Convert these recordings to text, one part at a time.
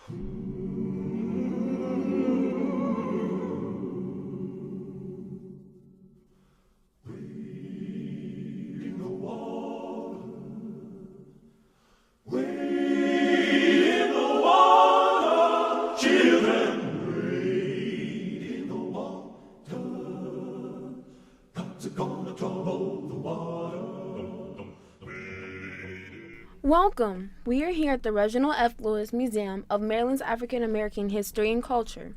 Welcome! We are here at the Reginald F. Museum of Maryland's African American History and Culture.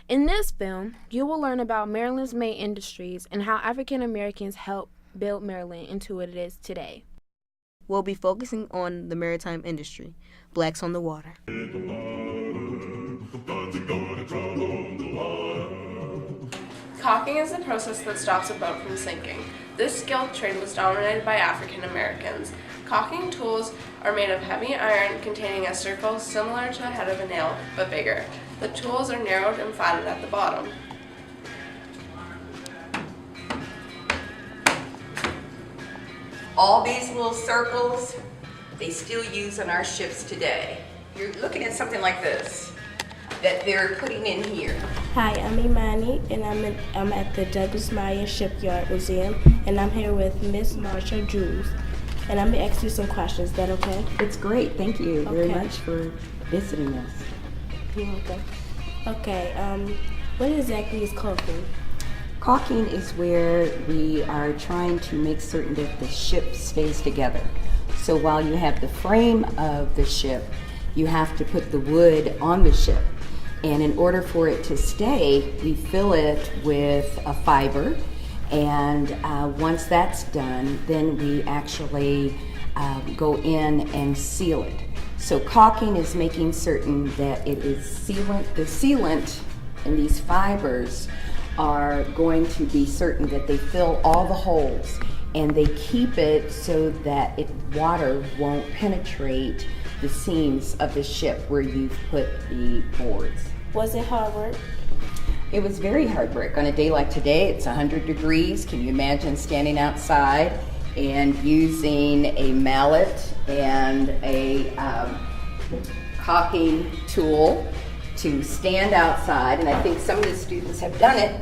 In this film, you will learn about Maryland's main industries and how African Americans helped build Maryland into what it is today. We'll be focusing on the maritime industry, blacks on the water. Caulking is the process that stops a boat from sinking. This skilled trade was dominated by African Americans. Caulking tools are made of heavy iron containing a circle similar to the head of a nail, but bigger. The tools are narrowed and flattened at the bottom. All these little circles, they still use on our ships today. You're looking at something like this that they're putting in here. Hi, I'm Imani, and I'm at the Douglas Meyer Shipyard Museum, and I'm here with Miss Marsha Drews. And I'm going to ask you some questions. Is that okay? It's great. Thank you very much for visiting us. You're welcome. Okay, what exactly is caulking? Caulking is where we are trying to make certain that the ship stays together. So while you have the frame of the ship, you have to put the wood on the ship. And in order for it to stay, we fill it with a fiber. And once that's done, then we actually go in and seal it. So caulking is making certain that it is sealant. The sealant in these fibers are going to be certain that they fill all the holes, and they keep it so that water won't penetrate the seams of the ship where you've put the boards. Was it hard work? It was very hard work. On a day like today, it's 100 degrees. Can you imagine standing outside and using a mallet and a caulking tool to stand outside? And I think some of the students have done it,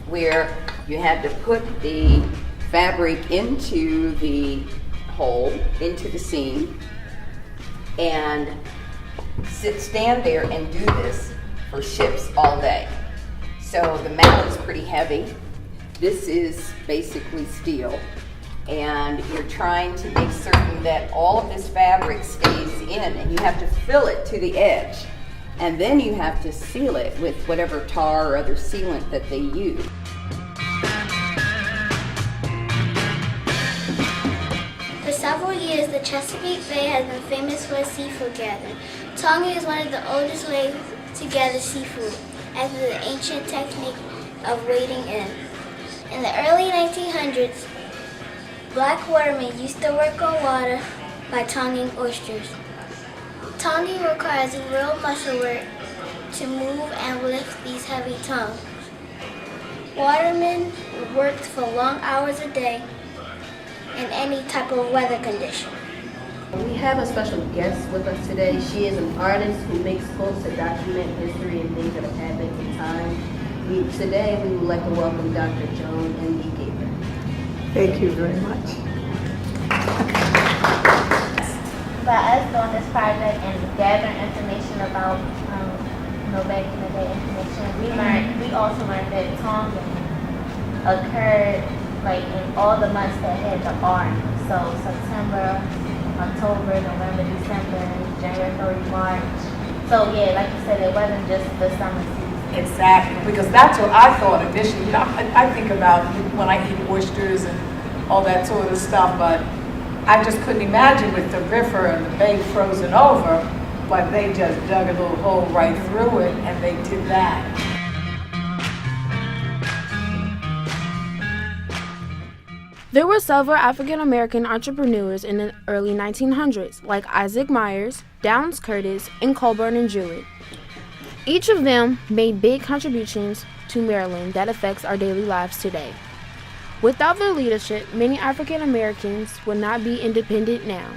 where you had to put the fabric into the hole, into the seam, and stand there and do this for ships all day. So the mallet's pretty heavy. This is basically steel. And you're trying to make certain that all of this fabric stays in, and you have to fill it to the edge. And then you have to seal it with whatever tar or other sealant that they use. For several years, the Chesapeake Bay has been famous for its seafood gathering. Tonguing is one of the oldest ways to gather seafood, as is the ancient technique of wading in. In the early 1900s, black watermen used to work on water by tonguing oysters. Tonguing requires real muscle work to move and lift these heavy tongues. Watermen worked for long hours a day in any type of weather condition. We have a special guest with us today. She is an artist who makes quotes that document history and things that have happened in time. Today we would like to welcome Dr. Joan M. Gaither. Thank you very much. By us doing this project and gathering information about, back in the day information, we also learned that tonguing occurred in all the months that had the R. So September, October, November, December, January, February, March. So yeah, like you said, it wasn't just the summer season. Exactly, because that's what I thought initially. I think about when I eat oysters and all that sort of stuff, but I just couldn't imagine with the river and the bay frozen over, but they just dug a little hole right through it and they did that. There were several African American entrepreneurs in the early 1900s, like Isaac Myers, Downs Curtis, and Colburn and Jewett. Each of them made big contributions to Maryland that affects our daily lives today. Without their leadership, many African Americans would not be independent now.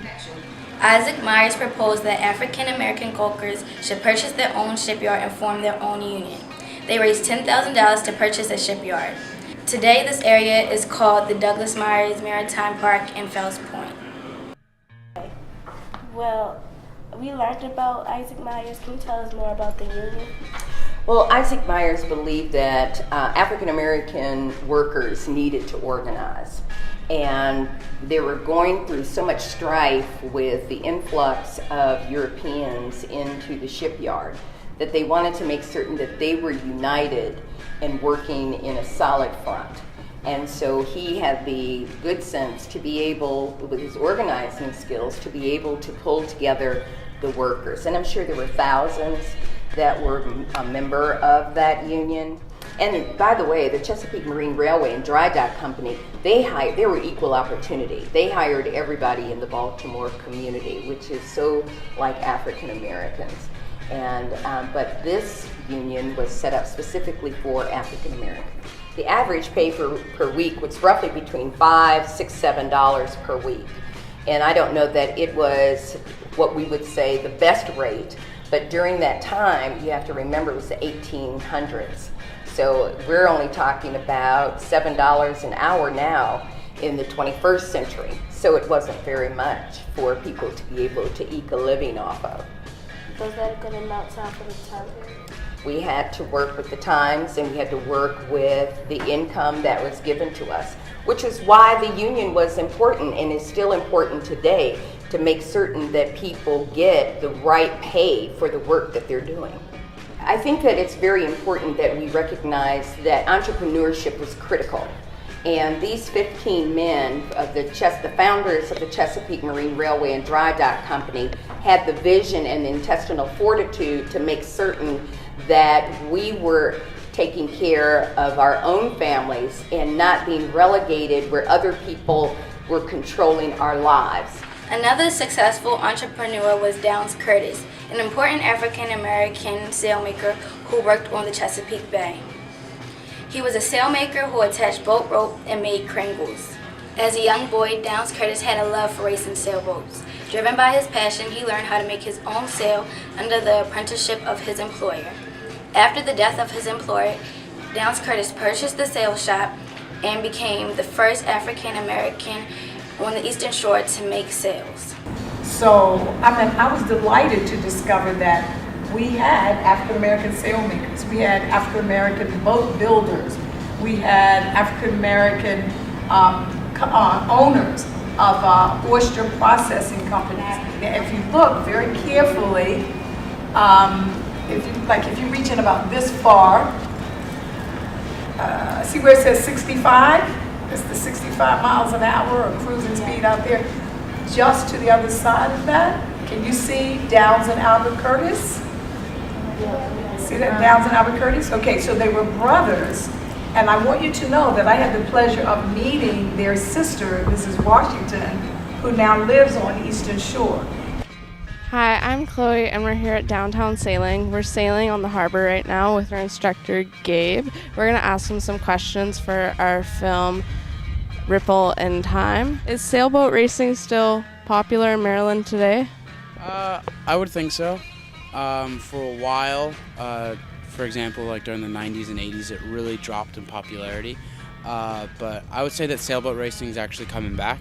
Isaac Myers proposed that African American caulkers should purchase their own shipyard and form their own union. They raised $10,000 to purchase a shipyard. Today, this area is called the Douglas Myers Maritime Park in Fells Point. Well, we learned about Isaac Myers. Can you tell us more about the union? Well, Isaac Myers believed that African American workers needed to organize. And they were going through so much strife with the influx of Europeans into the shipyard that they wanted to make certain that they were united and working in a solid front. And so he had the good sense to be able, with his organizing skills, to be able to pull together the workers. And I'm sure there were thousands that were a member of that union. And by the way, the Chesapeake Marine Railway and Dry Dock Company, they were equal opportunity. They hired everybody in the Baltimore community, which is so like African Americans. And but this union was set up specifically for African Americans. The average pay per week was roughly between $5, $6, $7 per week. And I don't know that it was what we would say the best rate, but during that time, you have to remember it was the 1800s. So we're only talking about $7 an hour now in the 21st century. So it wasn't very much for people to be able to eke a living off of. Was that a good amount time for the time period? We had to work with the times, and we had to work with the income that was given to us, which is why the union was important and is still important today, to make certain that people get the right pay for the work that they're doing. I think that it's very important that we recognize that entrepreneurship was critical. And these 15 men, the founders of the Chesapeake Marine Railway and Dry Dock Company, had the vision and the intestinal fortitude to make certain that we were taking care of our own families and not being relegated where other people were controlling our lives. Another successful entrepreneur was Downs Curtis, an important African American sailmaker who worked on the Chesapeake Bay. He was a sailmaker who attached boat rope and made cringles. As a young boy, Downs Curtis had a love for racing sailboats. Driven by his passion, he learned how to make his own sail under the apprenticeship of his employer. After the death of his employer, Downs Curtis purchased the sail shop and became the first African American on the Eastern Shore to make sails. So, I was delighted to discover that we had African American sailmakers, we had African American boat builders, we had African American owners of oyster processing companies. If you look very carefully, if you reach in about this far, see where it says 65? It's the 65 miles an hour or cruising speed out there. Just to the other side of that, can you see Downs and Albert Curtis? See that, Downs and Albert Curtis? Okay, so they were brothers, and I want you to know that I had the pleasure of meeting their sister, Mrs. Washington, who now lives on the Eastern Shore. Hi, I'm Chloe, and we're here at Downtown Sailing. We're sailing on the harbor right now with our instructor, Gabe. We're going to ask him some questions for our film, Ripple in Time. Is sailboat racing still popular in Maryland today? I would think so. For a while, for example, like during the 90s and 80s, it really dropped in popularity. But I would say that sailboat racing is actually coming back.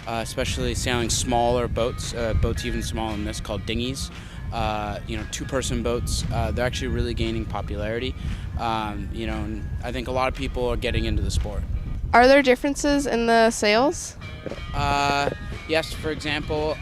Especially sailing smaller boats, boats even smaller than this, called dinghies. Two-person boats. They're actually really gaining popularity. And I think a lot of people are getting into the sport. Are there differences in the sails? Yes, for example,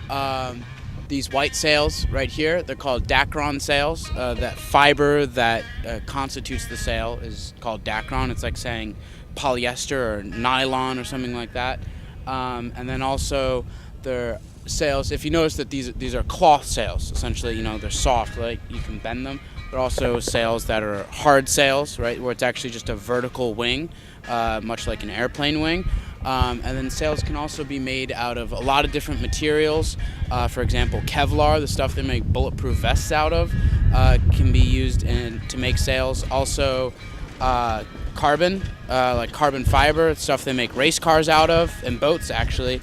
these white sails right here, they're called Dacron sails. That fiber that constitutes the sail is called Dacron. It's like saying polyester or nylon or something like that. And then also their sails, if you notice that these are cloth sails, essentially, they're soft, like you can bend them. There are also sails that are hard sails, right, where it's actually just a vertical wing, much like an airplane wing. And then sails can also be made out of a lot of different materials. For example, Kevlar, the stuff they make bulletproof vests out of, can be used to make sails. Also, carbon, like carbon fiber, stuff they make race cars out of, and boats actually.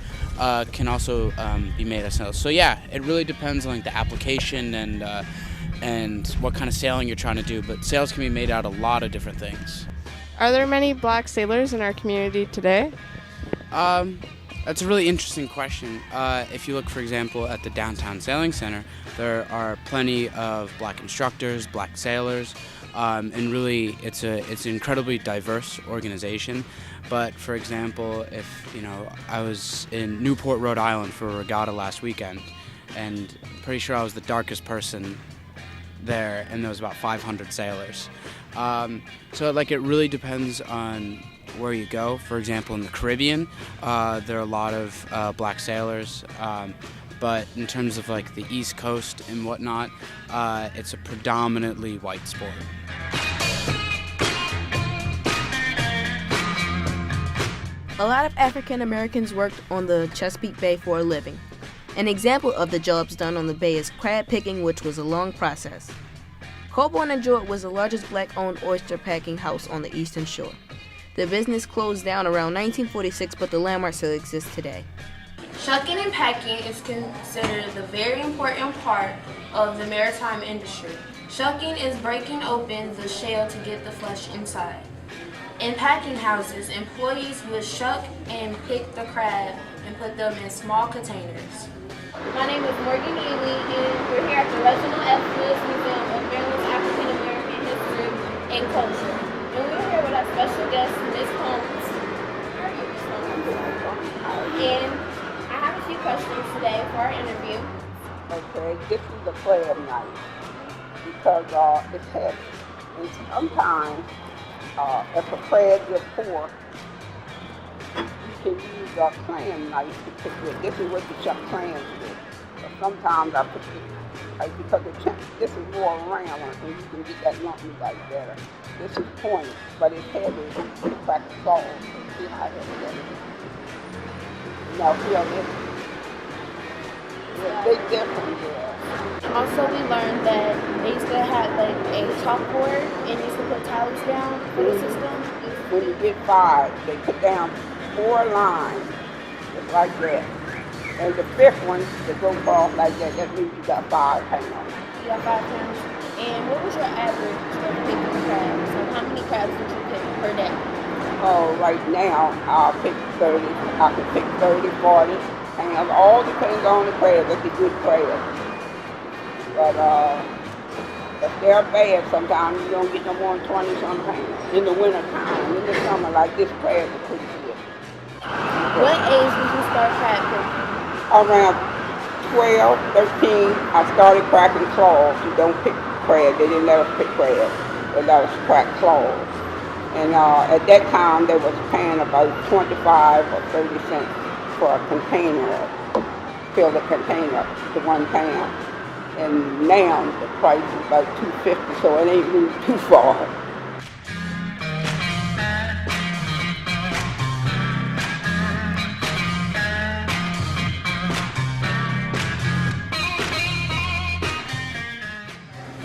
can also be made as sails. So yeah, it really depends on like the application and what kind of sailing you're trying to do. But sails can be made out of a lot of different things. Are there many black sailors in our community today? That's a really interesting question. If you look, for example, at the Downtown Sailing Center, there are plenty of black instructors, black sailors, and really it's an incredibly diverse organization. But for example, if I was in Newport, Rhode Island for a regatta last weekend, and I'm pretty sure I was the darkest person there, and there was about 500 sailors. So like it really depends on where you go. For example, in the Caribbean, there are a lot of black sailors, but in terms of like the East Coast and whatnot, it's a predominantly white sport. A lot of African Americans worked on the Chesapeake Bay for a living. An example of the jobs done on the bay is crab picking, which was a long process. Colborne & Jewett was the largest black-owned oyster packing house on the Eastern Shore. The business closed down around 1946, but the landmark still exists today. Shucking and packing is considered the very important part of the maritime industry. Shucking is breaking open the shell to get the flesh inside. In packing houses, employees will shuck and pick the crab and put them in small containers. My name is Morgan Ely, and we're here at the Reginald F. Museum of Maryland's African American History and Culture. And we're here with our special guest, Ms. Holmes. How are you, Ms. Holmes? And I have a few questions today for our interview. Okay, this is a crab knife because it's heavy. And sometimes, if a crab gets poor, you can use a clam knife to pick it. This is what you chuck clams with. But sometimes I put it, because this is more round and you can get that lumpy like better. This is pointed, but it's heavy. You crack the skull. See how heavy that is? Now feel this. There's a big difference there. Also, we learned that they used to have like a chalkboard and they used to put tallies down for the system. When you get 5, they put down 4 lines, just like that. And the 5th one that goes off like that, that means you got 5 pounds. You got 5 pounds. And what was your average of picking crabs? So how many crabs did you pick per day? Oh, right now, I'll pick 30. I can pick 30, 40 pounds. All depends on the crab. It's a good crab. But if they're bad, sometimes you don't get no more than 20-some pounds. In the winter time, in the summer, like this crab is pretty good. What age did you start crab picking? Around 12, 13, I started cracking claws. You don't pick crab. They didn't let us pick crab. They let us crack claws. And at that time, they was paying about 25 or 30 cents for a container, fill the container to 1 pound. And now the price is about $2.50, so it ain't moved too far.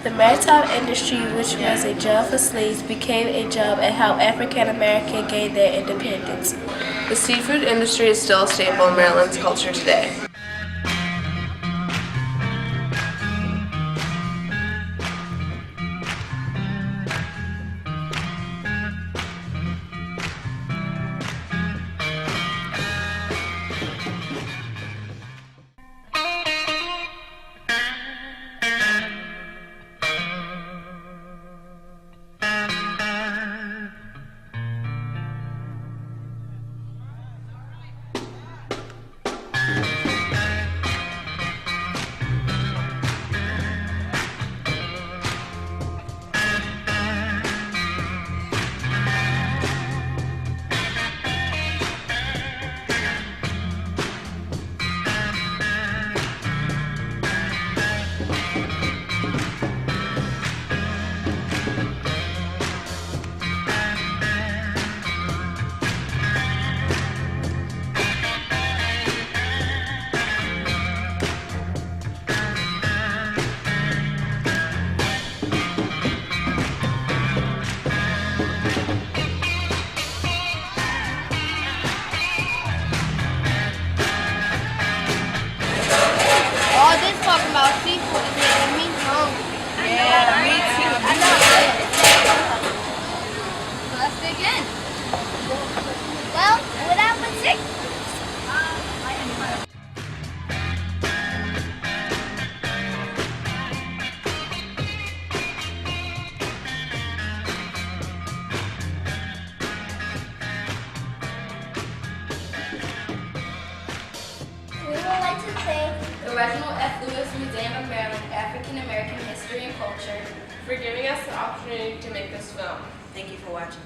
The maritime industry, which was a job for slaves, became a job at how African Americans gained their independence. The seafood industry is still a staple in Maryland's culture today. thank the Reginald F. Museum of Maryland African American History and Culture for giving us the opportunity to make this film. Thank you for watching.